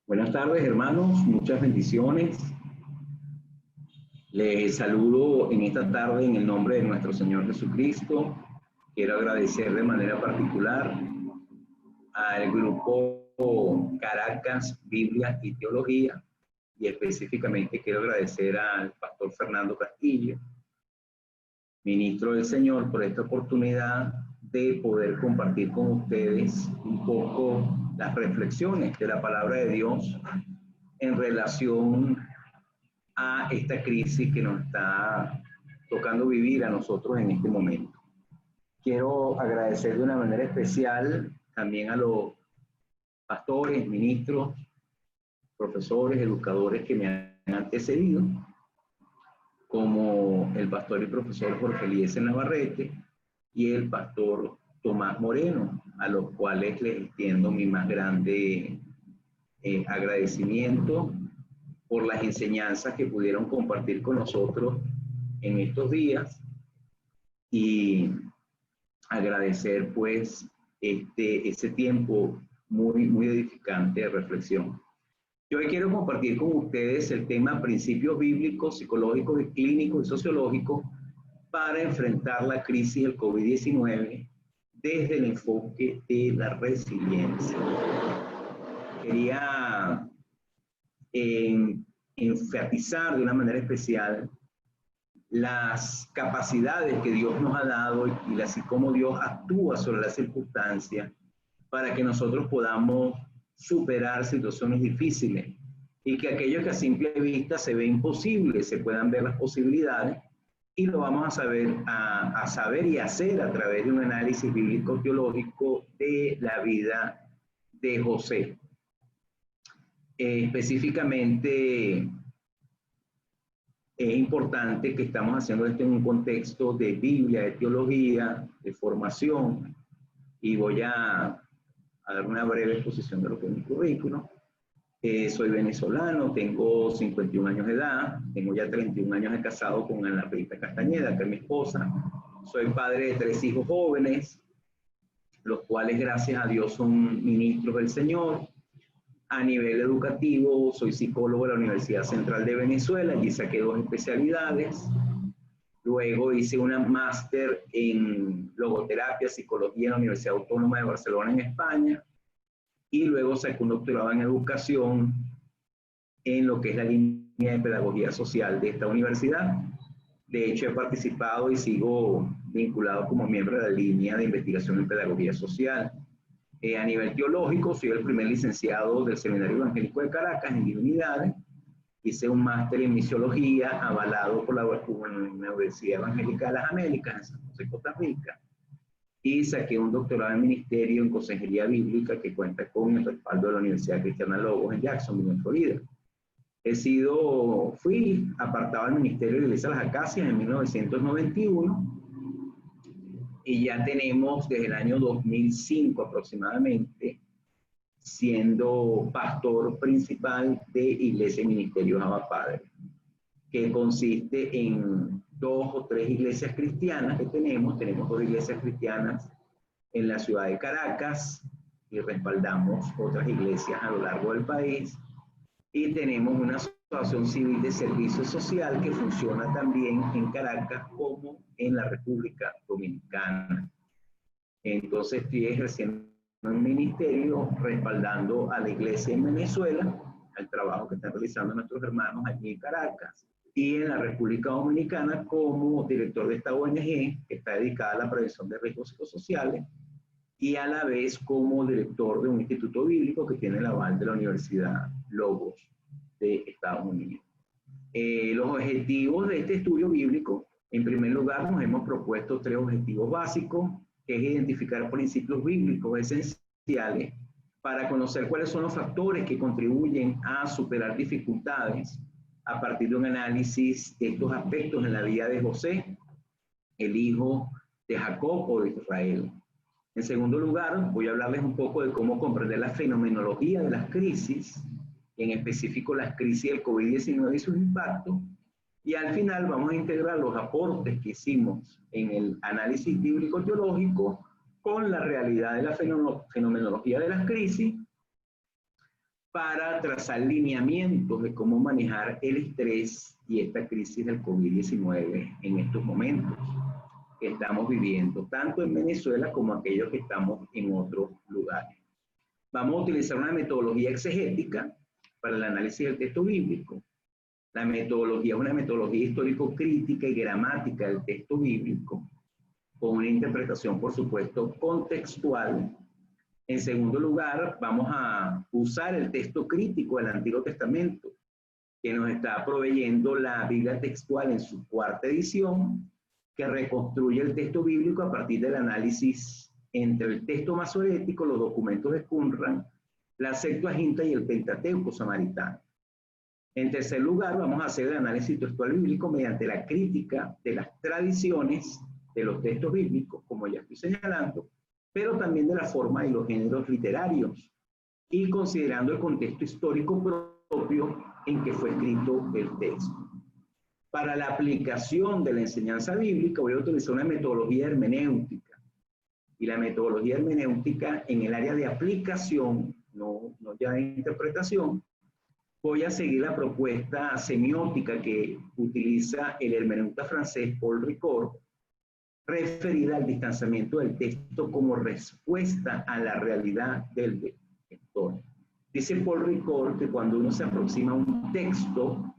Buenas tardes, hermanos. Muchas bendiciones. Les saludo en esta tarde en el nombre de nuestro Señor Jesucristo. Quiero agradecer de manera particular al grupo Caracas, Biblia y Teología, y específicamente quiero agradecer al pastor Fernando Castillo, ministro del Señor, por esta oportunidad de poder compartir con ustedes un poco las reflexiones de la palabra de Dios en relación a esta crisis que nos está tocando vivir a nosotros en este momento. Quiero agradecer de una manera especial también a los pastores, ministros, profesores, educadores que me han antecedido, como el pastor y profesor Jorge Eliezer Navarrete y el pastor Tomás Moreno, a los cuales les extiendo mi más grande agradecimiento por las enseñanzas que pudieron compartir con nosotros en estos días y agradecer pues ese tiempo muy edificante de reflexión. Yo hoy quiero compartir con ustedes el tema principios bíblicos, psicológicos, clínicos y sociológicos para enfrentar la crisis del COVID-19 desde el enfoque de la resiliencia. Quería enfatizar de una manera especial las capacidades que Dios nos ha dado y así como Dios actúa sobre las circunstancias para que nosotros podamos superar situaciones difíciles y que aquello que a simple vista se ve imposible, se puedan ver las posibilidades y lo vamos a saber y hacer a través de un análisis bíblico-teológico de la vida de José. Específicamente, es importante que estamos haciendo esto en un contexto de Biblia, de teología, de formación, y voy a dar una breve exposición de lo que es mi currículum. Soy venezolano, tengo 51 años de edad, tengo ya 31 años de casado con Ana Rita Castañeda, que es mi esposa. Soy padre de 3 hijos jóvenes, los cuales gracias a Dios son ministros del Señor. A nivel educativo, soy psicólogo de la Universidad Central de Venezuela, allí saqué 2 especialidades. Luego hice una máster en logoterapia, psicología en la Universidad Autónoma de Barcelona, en España. Y luego saqué un doctorado en educación en lo que es la línea de pedagogía social de esta universidad. De hecho, he participado y sigo vinculado como miembro de la línea de investigación en pedagogía social. A nivel teológico, soy el primer licenciado del Seminario Evangélico de Caracas en Divinidades. Hice un máster en misiología avalado por la Universidad Evangélica de las Américas en San José, Costa Rica. Y saqué un doctorado en ministerio en consejería bíblica que cuenta con el respaldo de la Universidad Cristiana Logos en Jacksonville, en Florida. Fui apartado del Ministerio de la Iglesia de las Acacias en 1991 y ya tenemos desde el año 2005 aproximadamente siendo pastor principal de Iglesia y Ministerio Abba Padre, que consiste en 2 o 3 iglesias cristianas que tenemos 2 iglesias cristianas en la ciudad de Caracas y respaldamos otras iglesias a lo largo del país. Y tenemos una asociación civil de servicio social que funciona también en Caracas como en la República Dominicana. Entonces estoy ejerciendo un ministerio respaldando a la iglesia en Venezuela, al trabajo que están realizando nuestros hermanos allí en Caracas, y en la República Dominicana como director de esta ONG que está dedicada a la prevención de riesgos psicosociales y a la vez como director de un instituto bíblico que tiene el aval de la Universidad Logos de Estados Unidos. Los objetivos de este estudio bíblico, en primer lugar, nos hemos propuesto 3 objetivos básicos, que es identificar principios bíblicos esenciales para conocer cuáles son los factores que contribuyen a superar dificultades a partir de un análisis de estos aspectos en la vida de José, el hijo de Jacob o de Israel. En segundo lugar, voy a hablarles un poco de cómo comprender la fenomenología de las crisis, en específico las crisis del COVID-19 y sus impactos. Y al final vamos a integrar los aportes que hicimos en el análisis bíblico-teológico con la realidad de la fenomenología de las crisis para trazar lineamientos de cómo manejar el estrés y esta crisis del COVID-19 en estos momentos que estamos viviendo, tanto en Venezuela como aquellos que estamos en otros lugares. Vamos a utilizar una metodología exegética para el análisis del texto bíblico. La metodología es una metodología histórico-crítica y gramática del texto bíblico, con una interpretación, por supuesto, contextual. En segundo lugar, vamos a usar el texto crítico del Antiguo Testamento, que nos está proveyendo la Biblia textual en su cuarta edición, que reconstruye el texto bíblico a partir del análisis entre el texto masorético, los documentos de Qumran, la Septuaginta y el Pentateuco samaritano. En tercer lugar, vamos a hacer el análisis textual bíblico mediante la crítica de las tradiciones de los textos bíblicos, como ya estoy señalando, pero también de la forma y los géneros literarios, y considerando el contexto histórico propio en que fue escrito el texto. Para la aplicación de la enseñanza bíblica voy a utilizar una metodología hermenéutica, y la metodología hermenéutica en el área de aplicación, no ya de interpretación, voy a seguir la propuesta semiótica que utiliza el hermeneuta francés Paul Ricoeur, referida al distanciamiento del texto como respuesta a la realidad del lector. Dice Paul Ricoeur que cuando uno se aproxima a un texto,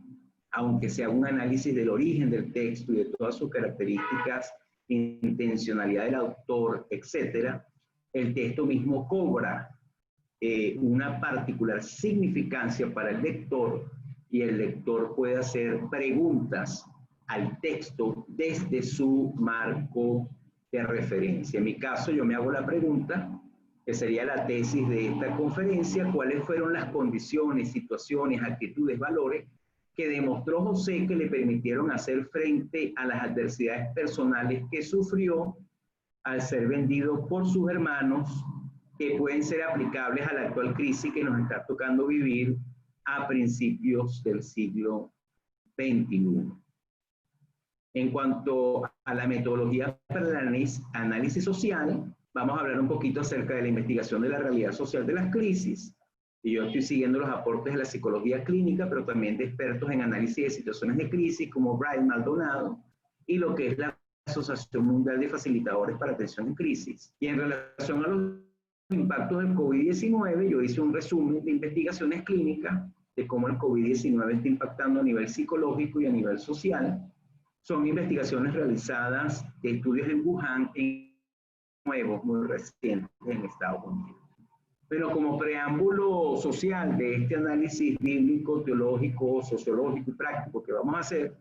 aunque sea un análisis del origen del texto y de todas sus características, intencionalidad del autor, etcétera, el texto mismo cobra una particular significancia para el lector y el lector puede hacer preguntas al texto desde su marco de referencia. En mi caso, yo me hago la pregunta, que sería la tesis de esta conferencia, cuáles fueron las condiciones, situaciones, actitudes, valores que demostró José que le permitieron hacer frente a las adversidades personales que sufrió al ser vendido por sus hermanos, que pueden ser aplicables a la actual crisis que nos está tocando vivir a principios del siglo XXI. En cuanto a la metodología para el análisis social, vamos a hablar un poquito acerca de la investigación de la realidad social de las crisis. Y yo estoy siguiendo los aportes de la psicología clínica, pero también de expertos en análisis de situaciones de crisis como Brian Maldonado y lo que es la Asociación Mundial de Facilitadores para Atención en Crisis. Y en relación a los impactos del COVID-19, yo hice un resumen de investigaciones clínicas de cómo el COVID-19 está impactando a nivel psicológico y a nivel social. Son investigaciones realizadas de estudios en Wuhan, en nuevos, muy recientes en Estados Unidos. Pero como preámbulo social de este análisis bíblico, teológico, sociológico y práctico que vamos a hacer,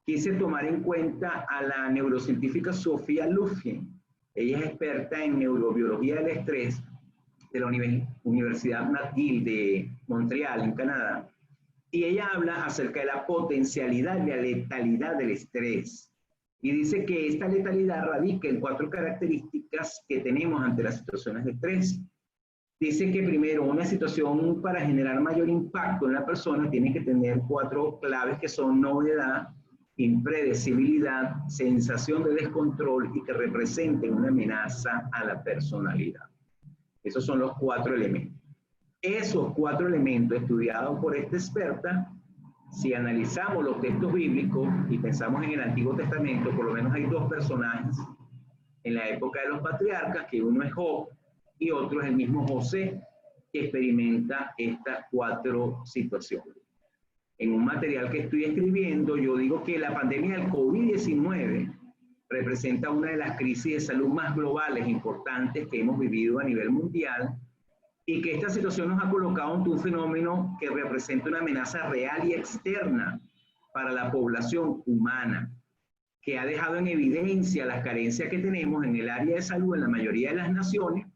quise tomar en cuenta a la neurocientífica Sofía Lufkin. Ella es experta en neurobiología del estrés de la Universidad McGill de Montreal, en Canadá. Y ella habla acerca de la potencialidad de la letalidad del estrés. Y dice que esta letalidad radica en 4 características que tenemos ante las situaciones de estrés. Dice que primero, una situación para generar mayor impacto en la persona tiene que tener 4 claves que son novedad, impredecibilidad, sensación de descontrol y que representen una amenaza a la personalidad. Esos son los 4 elementos. Esos 4 elementos estudiados por esta experta, si analizamos los textos bíblicos y pensamos en el Antiguo Testamento, por lo menos hay 2 personajes en la época de los patriarcas, que uno es Job y otro es el mismo José, que experimenta estas 4 situaciones. En un material que estoy escribiendo, yo digo que la pandemia del COVID-19 representa una de las crisis de salud más globales importantes que hemos vivido a nivel mundial y que esta situación nos ha colocado ante un fenómeno que representa una amenaza real y externa para la población humana, que ha dejado en evidencia las carencias que tenemos en el área de salud en la mayoría de las naciones,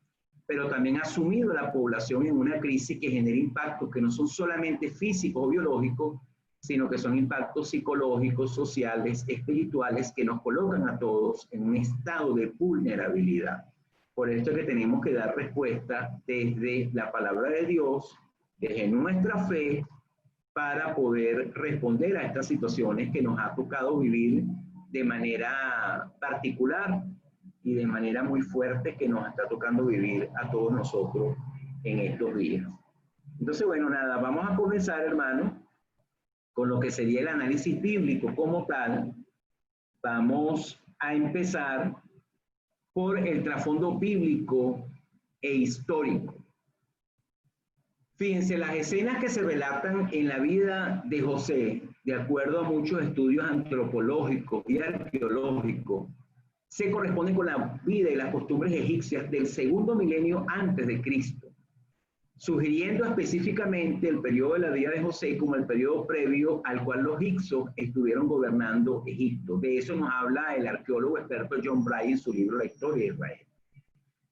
pero también ha sumido a la población en una crisis que genera impactos que no son solamente físicos o biológicos, sino que son impactos psicológicos, sociales, espirituales, que nos colocan a todos en un estado de vulnerabilidad. Por esto es que tenemos que dar respuesta desde la palabra de Dios, desde nuestra fe, para poder responder a estas situaciones que nos ha tocado vivir de manera particular y de manera muy fuerte que nos está tocando vivir a todos nosotros en estos días. Entonces, bueno, nada, vamos a comenzar, hermano, con lo que sería el análisis bíblico como tal. Vamos a empezar por el trasfondo bíblico e histórico. Fíjense, las escenas que se relatan en la vida de José, de acuerdo a muchos estudios antropológicos y arqueológicos, se corresponden con la vida y las costumbres egipcias del segundo milenio antes de Cristo, sugiriendo específicamente el periodo de la vida de José como el periodo previo al cual los hicsos estuvieron gobernando Egipto. De eso nos habla el arqueólogo experto John Bray en su libro La historia de Israel.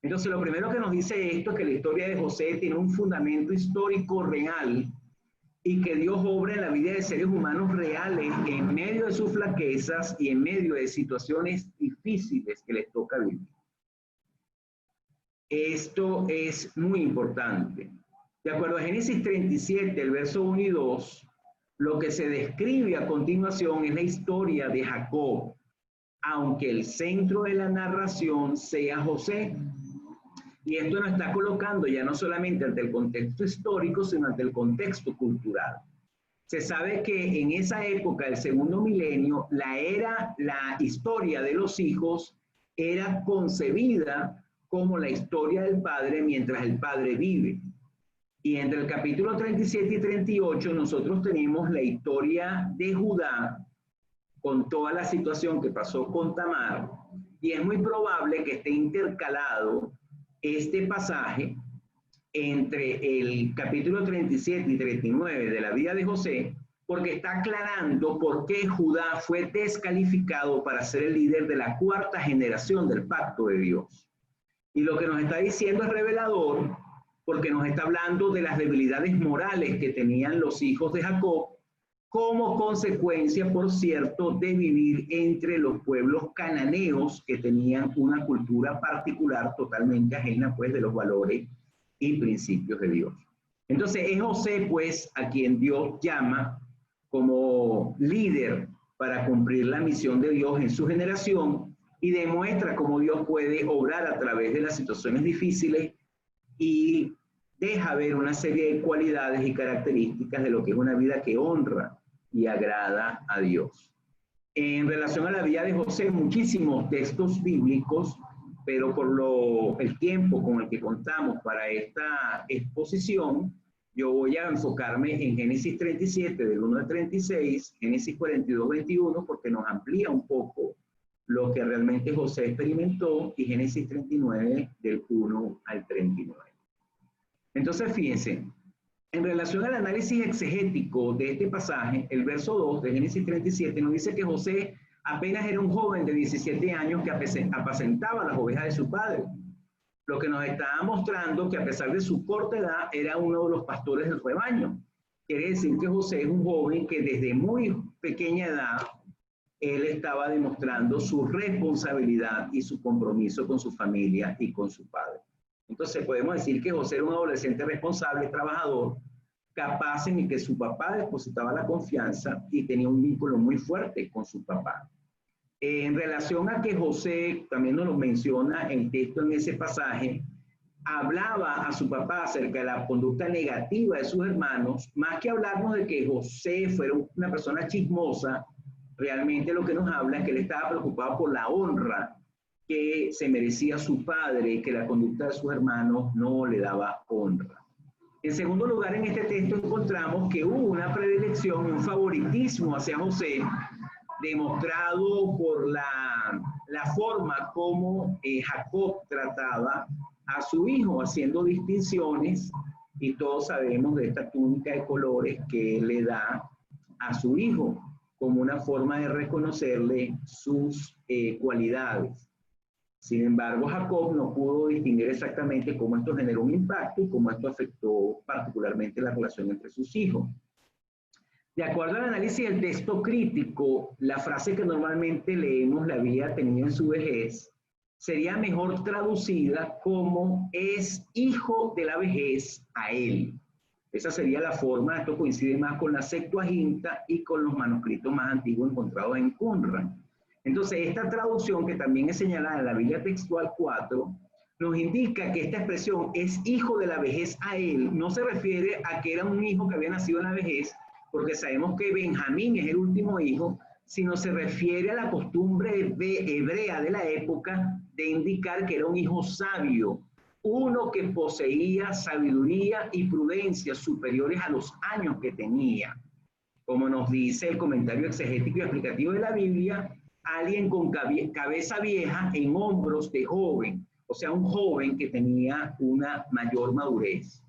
Entonces, lo primero que nos dice esto es que la historia de José tiene un fundamento histórico real y que Dios obra en la vida de seres humanos reales en medio de sus flaquezas y en medio de situaciones difíciles que les toca vivir. Esto es muy importante. De acuerdo a Génesis 37, el verso 1 y 2, lo que se describe a continuación es la historia de Jacob, aunque el centro de la narración sea José. Y esto nos está colocando ya no solamente ante el contexto histórico, sino ante el contexto cultural. Se sabe que en esa época, el segundo milenio, la historia de los hijos era concebida como la historia del padre mientras el padre vive. Y entre el capítulo 37 y 38 nosotros tenemos la historia de Judá con toda la situación que pasó con Tamar, y es muy probable que esté intercalado este pasaje entre el capítulo 37 y 39 de la vida de José, porque está aclarando por qué Judá fue descalificado para ser el líder de la cuarta generación del pacto de Dios. Y lo que nos está diciendo es revelador, porque nos está hablando de las debilidades morales que tenían los hijos de Jacob, como consecuencia, por cierto, de vivir entre los pueblos cananeos que tenían una cultura particular totalmente ajena, pues, de los valores y principios de Dios. Entonces, es José, pues, a quien Dios llama como líder para cumplir la misión de Dios en su generación y demuestra cómo Dios puede obrar a través de las situaciones difíciles y deja ver una serie de cualidades y características de lo que es una vida que honra y agrada a Dios. En relación a la vida de José, muchísimos textos bíblicos, pero por el tiempo con el que contamos para esta exposición, yo voy a enfocarme en Génesis 37, del 1 al 36, Génesis 42, 21, porque nos amplía un poco lo que realmente José experimentó, y Génesis 39, del 1 al 39. Entonces, fíjense, en relación al análisis exegético de este pasaje, el verso 2 de Génesis 37 nos dice que José apenas era un joven de 17 años que apacentaba las ovejas de su padre, lo que nos está mostrando que a pesar de su corta edad era uno de los pastores del rebaño. Quiere decir que José es un joven que desde muy pequeña edad él estaba demostrando su responsabilidad y su compromiso con su familia y con su padre. Entonces podemos decir que José era un adolescente responsable, trabajador, capaz en el que su papá depositaba la confianza y tenía un vínculo muy fuerte con su papá. En relación a que José, también nos lo menciona el texto en ese pasaje, hablaba a su papá acerca de la conducta negativa de sus hermanos, más que hablarnos de que José fuera una persona chismosa, realmente lo que nos habla es que él estaba preocupado por la honra que se merecía su padre, que la conducta de sus hermanos no le daba honra. En segundo lugar, en este texto encontramos que hubo una predilección, un favoritismo hacia José, demostrado por la forma como Jacob trataba a su hijo, haciendo distinciones, y todos sabemos de esta túnica de colores que él le da a su hijo, como una forma de reconocerle sus cualidades. Sin embargo, Jacob no pudo distinguir exactamente cómo esto generó un impacto y cómo esto afectó particularmente la relación entre sus hijos. De acuerdo al análisis del texto crítico, la frase que normalmente leemos la había tenido en su vejez sería mejor traducida como es hijo de la vejez a él. Esa sería la forma, esto coincide más con la Septuaginta y con los manuscritos más antiguos encontrados en Qumran. Entonces, esta traducción, que también es señalada en la Biblia Textual 4, nos indica que esta expresión es hijo de la vejez a él, no se refiere a que era un hijo que había nacido en la vejez, porque sabemos que Benjamín es el último hijo, sino se refiere a la costumbre hebrea de la época de indicar que era un hijo sabio, uno que poseía sabiduría y prudencia superiores a los años que tenía. Como nos dice el comentario exegético y explicativo de la Biblia, alguien con cabeza vieja en hombros de joven, o sea, un joven que tenía una mayor madurez.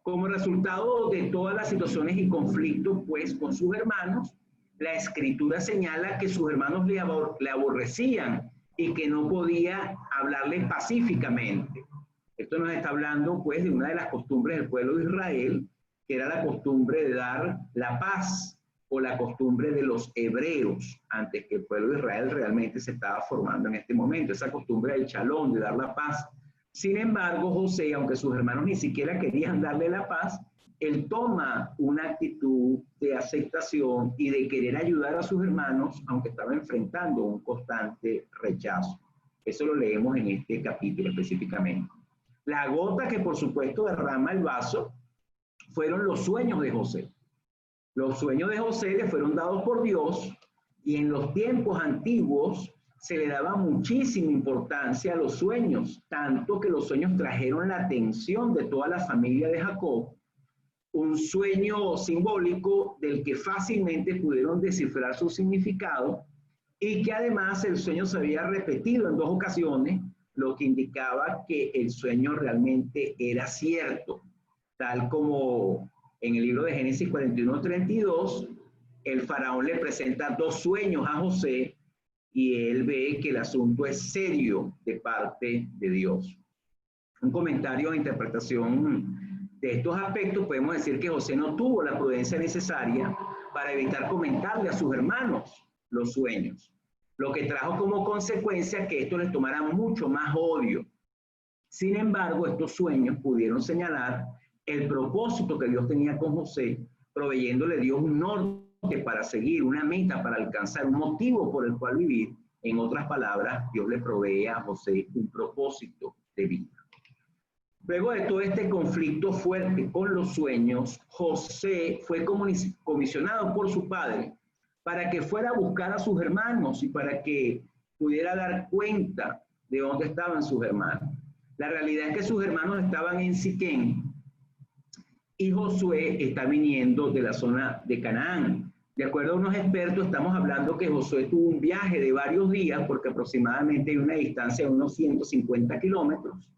Como resultado de todas las situaciones y conflictos, pues, con sus hermanos, la Escritura señala que sus hermanos le aborrecían y que no podía hablarle pacíficamente. Esto nos está hablando, pues, de una de las costumbres del pueblo de Israel, que era la costumbre de dar la paz, o la costumbre de los hebreos, antes que el pueblo de Israel realmente se estaba formando en este momento, esa costumbre del shalom, de dar la paz. Sin embargo, José, aunque sus hermanos ni siquiera querían darle la paz, él toma una actitud de aceptación y de querer ayudar a sus hermanos, aunque estaba enfrentando un constante rechazo. Eso lo leemos en este capítulo específicamente. La gota que, por supuesto, derrama el vaso fueron los sueños de José. Los sueños de José le fueron dados por Dios, y en los tiempos antiguos se le daba muchísima importancia a los sueños, tanto que los sueños trajeron la atención de toda la familia de Jacob, un sueño simbólico del que fácilmente pudieron descifrar su significado, y que además el sueño se había repetido en 2 ocasiones, lo que indicaba que el sueño realmente era cierto, tal como en el libro de Génesis 41:32, el faraón le presenta 2 sueños a José y él ve que el asunto es serio de parte de Dios. Un comentario de interpretación de estos aspectos, podemos decir que José no tuvo la prudencia necesaria para evitar comentarle a sus hermanos los sueños, lo que trajo como consecuencia que esto les tomara mucho más odio. Sin embargo, estos sueños pudieron señalar el propósito que Dios tenía con José, proveyéndole Dios un norte para seguir, una meta para alcanzar, un motivo por el cual vivir. En otras palabras, Dios le provee a José un propósito de vida. Luego de todo este conflicto fuerte con los sueños, José fue comisionado por su padre para que fuera a buscar a sus hermanos y para que pudiera dar cuenta de dónde estaban sus hermanos. La realidad es que sus hermanos estaban en Siquem, y Josué está viniendo de la zona de Canaán. De acuerdo a unos expertos, estamos hablando que Josué tuvo un viaje de varios días, porque aproximadamente hay una distancia de unos 150 kilómetros.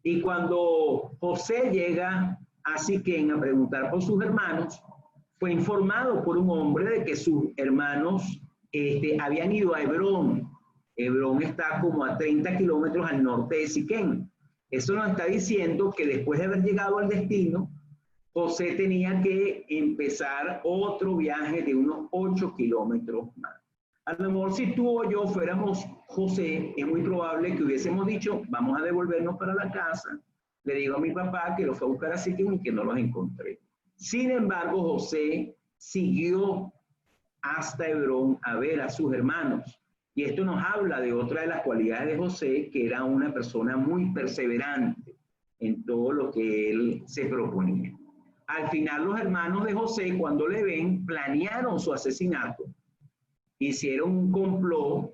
Y cuando José llega a Siquem a preguntar por sus hermanos, fue informado por un hombre de que sus hermanos habían ido a Hebrón. Hebrón está como a 30 kilómetros al norte de Siquem. Eso nos está diciendo que después de haber llegado al destino, José tenía que empezar otro viaje de unos 8 kilómetros más. A lo mejor si tú o yo fuéramos José, es muy probable que hubiésemos dicho, vamos a devolvernos para la casa. Le digo a mi papá que los fue a buscar a Siquem y que no los encontré. Sin embargo, José siguió hasta Hebrón a ver a sus hermanos. Y esto nos habla de otra de las cualidades de José, que era una persona muy perseverante en todo lo que él se proponía. Al final, los hermanos de José, cuando le ven, planearon su asesinato. Hicieron un complot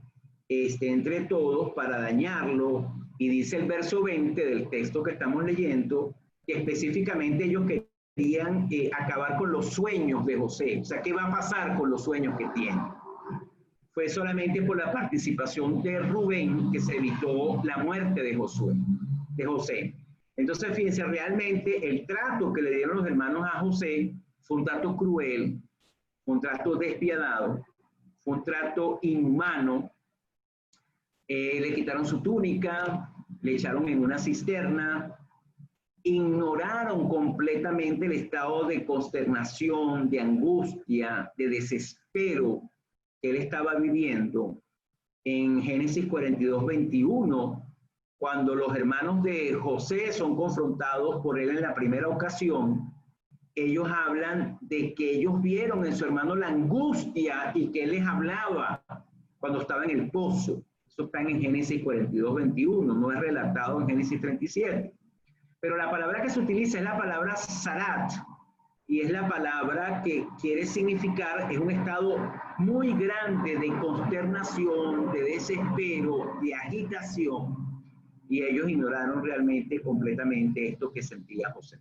entre todos para dañarlo. Y dice el verso 20 del texto que estamos leyendo, que específicamente ellos querían acabar con los sueños de José. O sea, ¿qué va a pasar con los sueños que tiene? Fue solamente por la participación de Rubén que se evitó la muerte de José. Entonces, fíjense, realmente el trato que le dieron los hermanos a José fue un trato cruel, un trato despiadado, fue un trato inhumano. Le quitaron su túnica, le echaron en una cisterna, ignoraron completamente el estado de consternación, de angustia, de desespero que él estaba viviendo. En Génesis 42:21, cuando los hermanos de José son confrontados por él en la primera ocasión, ellos hablan de que ellos vieron en su hermano la angustia y que él les hablaba cuando estaba en el pozo. O Eso está en Génesis 42, 21, no es relatado en Génesis 37. Pero la palabra que se utiliza es la palabra Sarat, y es la palabra que quiere significar, es un estado muy grande de consternación, de desespero, de agitación, y ellos ignoraron realmente completamente esto que sentía José.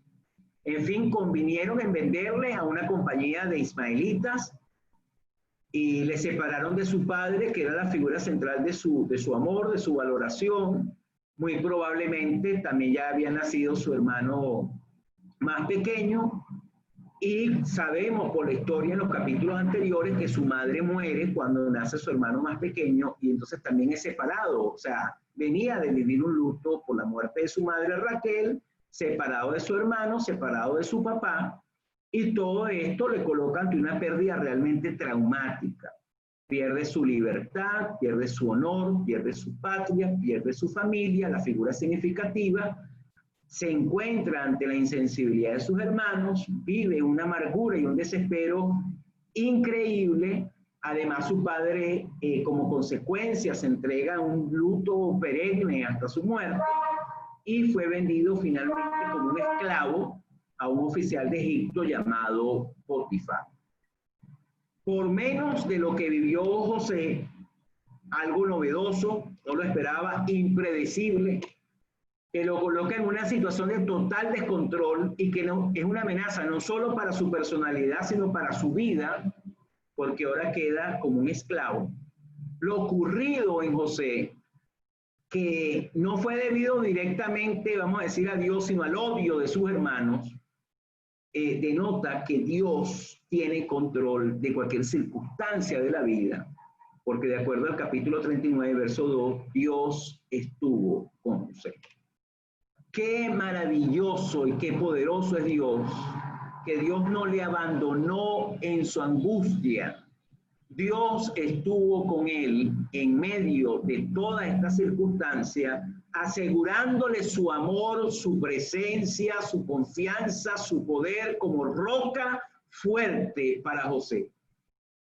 En fin, convinieron en venderle a una compañía de ismaelitas y le separaron de su padre, que era la figura central de su amor, de su valoración. Muy probablemente también ya había nacido su hermano más pequeño, y sabemos por la historia en los capítulos anteriores que su madre muere cuando nace su hermano más pequeño, y entonces también es separado. O sea, venía de vivir un luto por la muerte de su madre Raquel, separado de su hermano, separado de su papá, y todo esto le coloca ante una pérdida realmente traumática. Pierde su libertad, pierde su honor, pierde su patria, pierde su familia, la figura significativa, se encuentra ante la insensibilidad de sus hermanos, vive una amargura y un desespero increíble. Además, su padre, como consecuencia, se entrega a un luto perenne hasta su muerte, y fue vendido finalmente como un esclavo a un oficial de Egipto llamado Potifar. Por menos de lo que vivió José, algo novedoso, no lo esperaba, impredecible, que lo coloca en una situación de total descontrol y que no, es una amenaza no solo para su personalidad, sino para su vida, porque ahora queda como un esclavo. Lo ocurrido en José, que no fue debido directamente, vamos a decir, a Dios, sino al odio de sus hermanos, denota que Dios tiene control de cualquier circunstancia de la vida, porque de acuerdo al capítulo 39, verso 2, Dios estuvo con José. Qué maravilloso y qué poderoso es Dios, que Dios no le abandonó en su angustia. Dios estuvo con él en medio de toda esta circunstancia, asegurándole su amor, su presencia, su confianza, su poder como roca fuerte para José.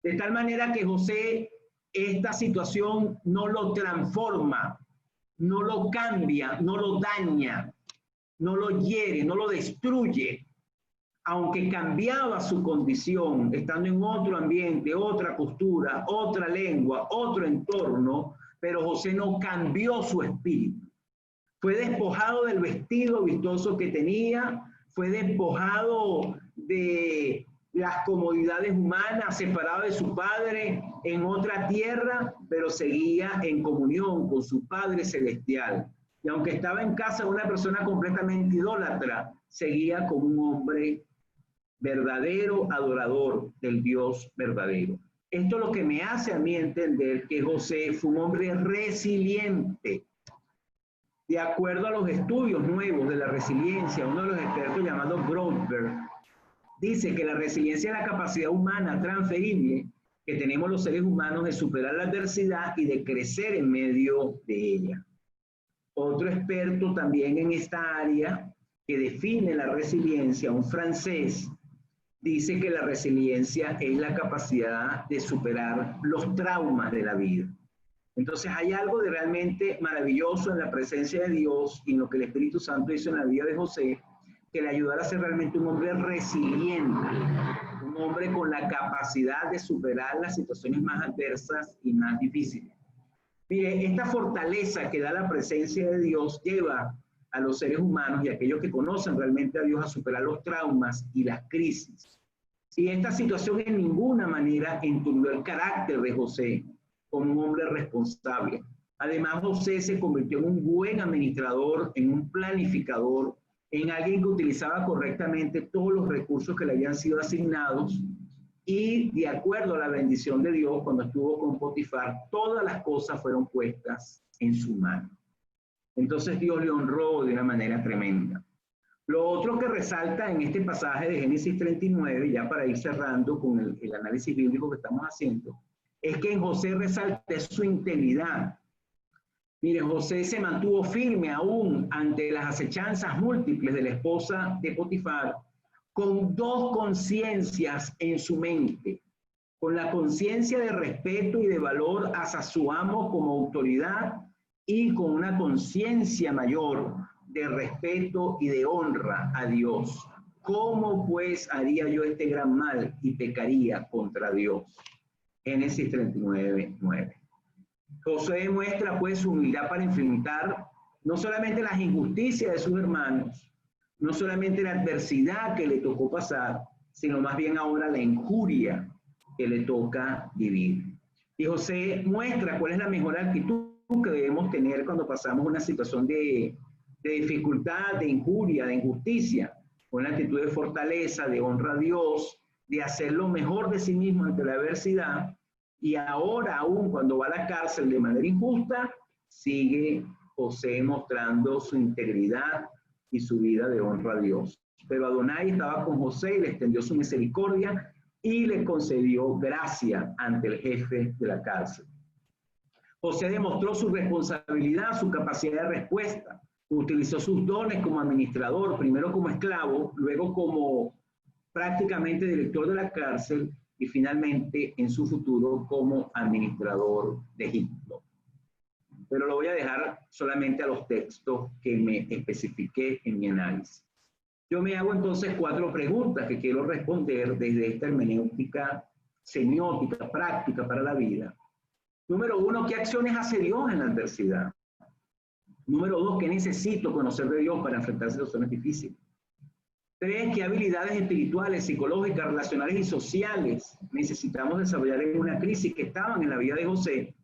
De tal manera que José, esta situación no lo transforma, no lo cambia, no lo daña, no lo hiere, no lo destruye. Aunque cambiaba su condición, estando en otro ambiente, otra cultura, otra lengua, otro entorno, pero José no cambió su espíritu. Fue despojado del vestido vistoso que tenía, fue despojado de las comodidades humanas, separado de su padre en otra tierra, pero seguía en comunión con su Padre Celestial. Y aunque estaba en casa de una persona completamente idólatra, seguía como un hombre verdadero adorador del Dios verdadero. Esto es lo que me hace a mí entender que José fue un hombre resiliente. De acuerdo a los estudios nuevos de la resiliencia, uno de los expertos llamado Grothberg dice que la resiliencia es la capacidad humana transferible que tenemos los seres humanos de superar la adversidad y de crecer en medio de ella. Otro experto también en esta área que define la resiliencia, un francés, dice que la resiliencia es la capacidad de superar los traumas de la vida. Entonces hay algo de realmente maravilloso en la presencia de Dios y en lo que el Espíritu Santo hizo en la vida de José, que le ayudara a ser realmente un hombre resiliente, un hombre con la capacidad de superar las situaciones más adversas y más difíciles. Mire, esta fortaleza que da la presencia de Dios lleva a los seres humanos y a aquellos que conocen realmente a Dios a superar los traumas y las crisis. Y esta situación en ninguna manera enturbió el carácter de José como un hombre responsable. Además, José se convirtió en un buen administrador, en un planificador, en alguien que utilizaba correctamente todos los recursos que le habían sido asignados, y de acuerdo a la bendición de Dios, cuando estuvo con Potifar, todas las cosas fueron puestas en su mano. Entonces Dios le honró de una manera tremenda. Lo otro que resalta en este pasaje de Génesis 39, ya para ir cerrando con el análisis bíblico que estamos haciendo, es que en José resalta su integridad. Mire, José se mantuvo firme aún ante las acechanzas múltiples de la esposa de Potifar, con dos conciencias en su mente. con la conciencia de respeto y de valor hacia su amo como autoridad y con una conciencia mayor de respeto y de honra a Dios. ¿Cómo pues haría yo este gran mal y pecaría contra Dios? Génesis 39:9. Josué demuestra pues su humildad para enfrentar no solamente las injusticias de sus hermanos, no solamente la adversidad que le tocó pasar, sino más bien ahora la injuria que le toca vivir. Y José muestra cuál es la mejor actitud que debemos tener cuando pasamos una situación de dificultad, de injuria, de injusticia, con una actitud de fortaleza, de honra a Dios, de hacer lo mejor de sí mismo ante la adversidad. Y ahora, aún cuando va a la cárcel de manera injusta, sigue José mostrando su integridad y su vida de honra a Dios. Pero Adonai estaba con José y le extendió su misericordia y le concedió gracia ante el jefe de la cárcel. José demostró su responsabilidad, su capacidad de respuesta. Utilizó sus dones como administrador, primero como esclavo, luego como prácticamente director de la cárcel y finalmente en su futuro como administrador de Egipto. Pero lo voy a dejar solamente a los textos que me especifiqué en mi análisis. Yo me hago entonces 4 preguntas que quiero responder desde esta hermenéutica semiótica, práctica para la vida. Número 1, ¿qué acciones hace Dios en la adversidad? Número 2, ¿qué necesito conocer de Dios para enfrentar situaciones difíciles? 3, ¿qué habilidades espirituales, psicológicas, relacionales y sociales necesitamos desarrollar en una crisis que estaban en la vida de José?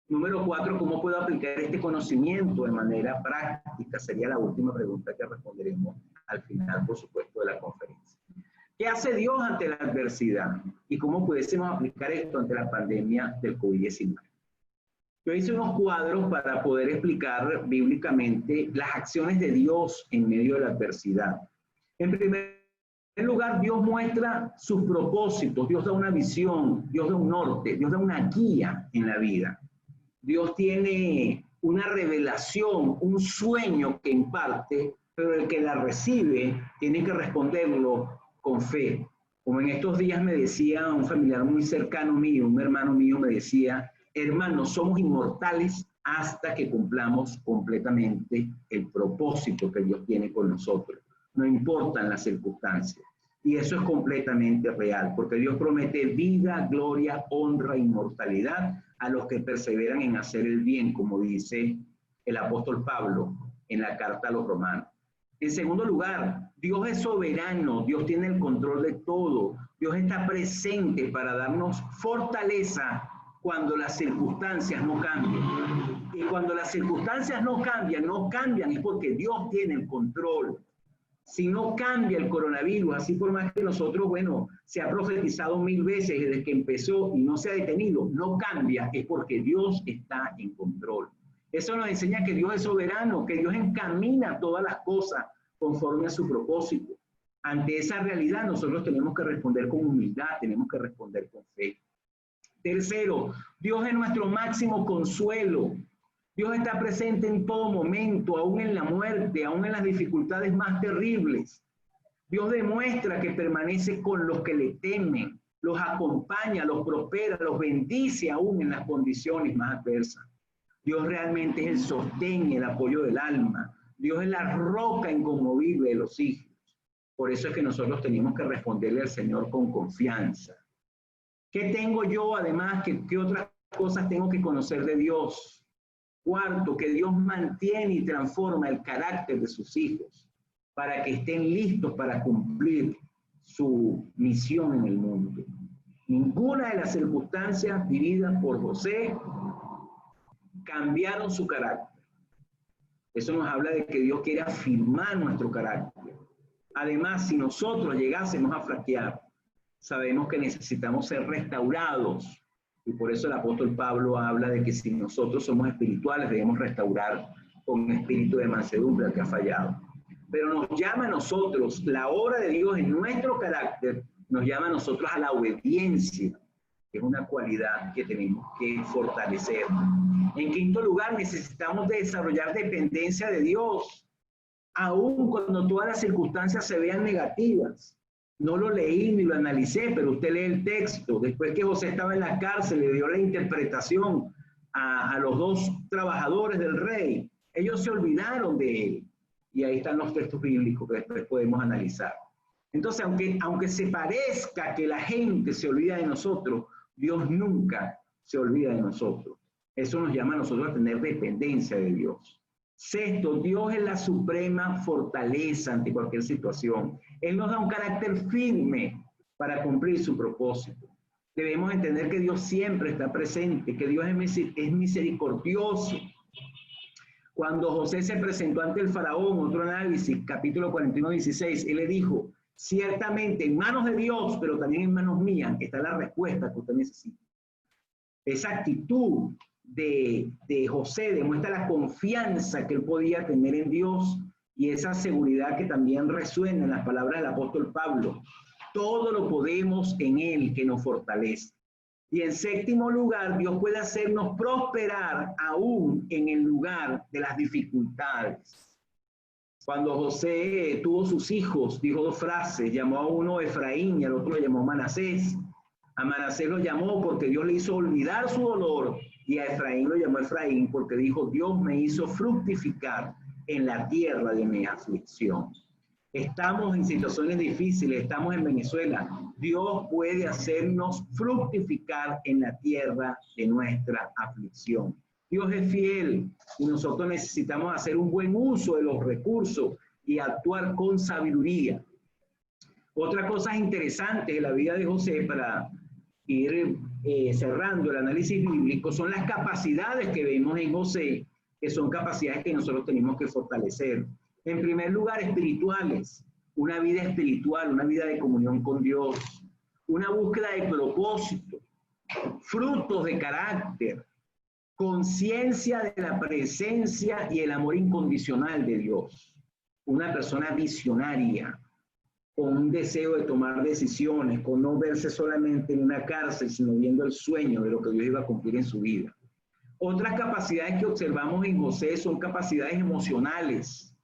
Número 4, ¿cómo puedo aplicar este conocimiento de manera práctica? Sería la última pregunta que responderemos al final, por supuesto, de la conferencia. ¿Qué hace Dios ante la adversidad? ¿Y cómo pudiésemos aplicar esto ante la pandemia del COVID-19? Yo hice unos cuadros para poder explicar bíblicamente las acciones de Dios en medio de la adversidad. En primer lugar, Dios muestra sus propósitos, Dios da una visión, Dios da un norte, Dios da una guía en la vida. Dios tiene una revelación, un sueño que imparte, pero el que la recibe tiene que responderlo con fe. Como en estos días me decía un familiar muy cercano mío, un hermano mío me decía, hermano, somos inmortales hasta que cumplamos completamente el propósito que Dios tiene con nosotros. No importan las circunstancias. Y eso es completamente real, porque Dios promete vida, gloria, honra, inmortalidad a los que perseveran en hacer el bien, como dice el apóstol Pablo en la carta a los romanos. En segundo lugar, Dios es soberano, Dios tiene el control de todo, Dios está presente para darnos fortaleza cuando las circunstancias no cambian. Y cuando las circunstancias no cambian es porque Dios tiene el control. Si no cambia el coronavirus, así por más que nosotros, bueno, se ha profetizado 1000 veces desde que empezó y no se ha detenido, no cambia, es porque Dios está en control. Eso nos enseña que Dios es soberano, que Dios encamina todas las cosas conforme a su propósito. Ante esa realidad nosotros tenemos que responder con humildad, tenemos que responder con fe. Tercero, Dios es nuestro máximo consuelo. Dios está presente en todo momento, aún en la muerte, aún en las dificultades más terribles. Dios demuestra que permanece con los que le temen, los acompaña, los prospera, los bendice aún en las condiciones más adversas. Dios realmente es el sostén y el apoyo del alma. Dios es la roca inconmovible de los hijos. Por eso es que nosotros tenemos que responderle al Señor con confianza. ¿Qué tengo yo además? ¿Qué otras cosas tengo que conocer de Dios? Cuarto, que Dios mantiene y transforma el carácter de sus hijos para que estén listos para cumplir su misión en el mundo. Ninguna de las circunstancias vividas por José cambiaron su carácter. Eso nos habla de que Dios quiere afirmar nuestro carácter. Además, si nosotros llegásemos a flaquear, sabemos que necesitamos ser restaurados. Y por eso el apóstol Pablo habla de que si nosotros somos espirituales, debemos restaurar con espíritu de mansedumbre al que ha fallado. Pero nos llama a nosotros, la obra de Dios en nuestro carácter, nos llama a nosotros a la obediencia, que es una cualidad que tenemos que fortalecer. En quinto lugar, necesitamos desarrollar dependencia de Dios, aun cuando todas las circunstancias se vean negativas. No lo leí ni lo analicé, pero usted lee el texto. Después que José estaba en la cárcel, le dio la interpretación a los dos trabajadores del rey. Ellos se olvidaron de él. Y ahí están los textos bíblicos que después podemos analizar. Entonces, aunque se parezca que la gente se olvida de nosotros, Dios nunca se olvida de nosotros. Eso nos llama a nosotros a tener dependencia de Dios. Sexto, Dios es la suprema fortaleza ante cualquier situación. Él nos da un carácter firme para cumplir su propósito. Debemos entender que Dios siempre está presente, que Dios es misericordioso. Cuando José se presentó ante el faraón, otro análisis, capítulo 41, 16, él le dijo, ciertamente en manos de Dios, pero también en manos mías, está la respuesta que usted necesita. Esa actitud de José demuestra la confianza que él podía tener en Dios y esa seguridad que también resuena en las palabras del apóstol Pablo. Todo lo podemos en él que nos fortalece. Y en séptimo lugar, Dios puede hacernos prosperar aún en el lugar de las dificultades. Cuando José tuvo sus hijos, dijo dos frases, llamó a uno Efraín y al otro lo llamó Manasés. A Manasés lo llamó porque Dios le hizo olvidar su dolor y a Efraín lo llamó Efraín porque dijo, Dios me hizo fructificar en la tierra de mi aflicción. Estamos en situaciones difíciles, estamos en Venezuela. Dios puede hacernos fructificar en la tierra de nuestra aflicción. Dios es fiel y nosotros necesitamos hacer un buen uso de los recursos y actuar con sabiduría. Otra cosa interesante de la vida de José, para ir cerrando el análisis bíblico, son las capacidades que vemos en José, que son capacidades que nosotros tenemos que fortalecer. En primer lugar, espirituales, una vida espiritual, una vida de comunión con Dios, una búsqueda de propósito, frutos de carácter, conciencia de la presencia y el amor incondicional de Dios, una persona visionaria, con un deseo de tomar decisiones, con no verse solamente en una cárcel, sino viendo el sueño de lo que Dios iba a cumplir en su vida. Otras capacidades que observamos en José son capacidades emocionales,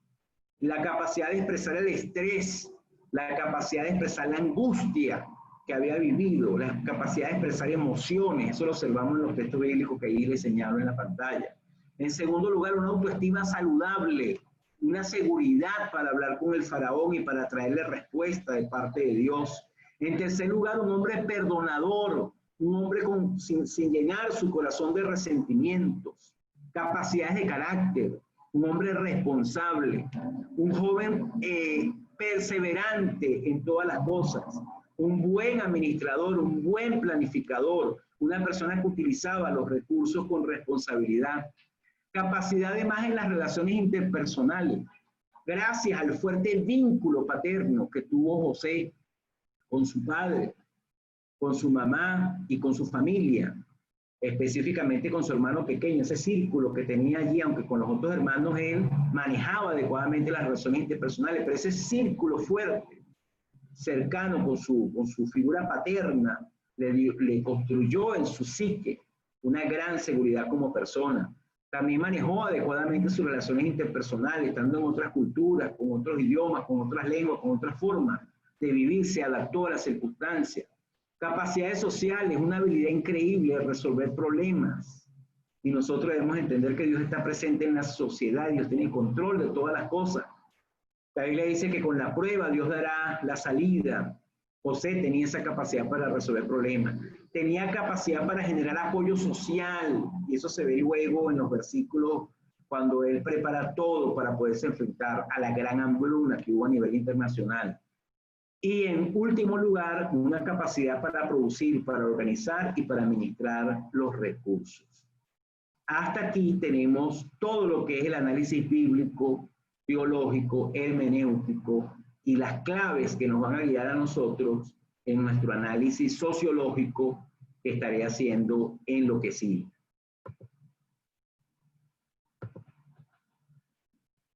la capacidad de expresar el estrés, la capacidad de expresar la angustia que había vivido, la capacidad de expresar emociones, eso lo observamos en los textos bíblicos que ahí les señalo en la pantalla. En segundo lugar, una autoestima saludable, una seguridad para hablar con el faraón y para traerle respuesta de parte de Dios. En tercer lugar, un hombre perdonador, un hombre sin llenar su corazón de resentimientos, capacidades de carácter, un hombre responsable, un joven perseverante en todas las cosas, un buen administrador, un buen planificador, una persona que utilizaba los recursos con responsabilidad. Capacidad además en las relaciones interpersonales, gracias al fuerte vínculo paterno que tuvo José con su padre, con su mamá y con su familia, específicamente con su hermano pequeño, ese círculo que tenía allí, aunque con los otros hermanos él manejaba adecuadamente las relaciones interpersonales, pero ese círculo fuerte, cercano con su figura paterna, le construyó en su psique una gran seguridad como persona. También manejó adecuadamente sus relaciones interpersonales, estando en otras culturas, con otros idiomas, con otras lenguas, con otras formas de vivir, se adaptó a las circunstancias. Capacidades sociales, una habilidad increíble de resolver problemas. Y nosotros debemos entender que Dios está presente en la sociedad, Dios tiene control de todas las cosas. La Biblia dice que con la prueba Dios dará la salida. José tenía esa capacidad para resolver problemas. Tenía capacidad para generar apoyo social, y eso se ve luego en los versículos cuando él prepara todo para poderse enfrentar a la gran hambruna que hubo a nivel internacional. Y en último lugar, una capacidad para producir, para organizar y para administrar los recursos. Hasta aquí tenemos todo lo que es el análisis bíblico, teológico, hermenéutico y las claves que nos van a guiar a nosotros en nuestro análisis sociológico que estaré haciendo en lo que sigue.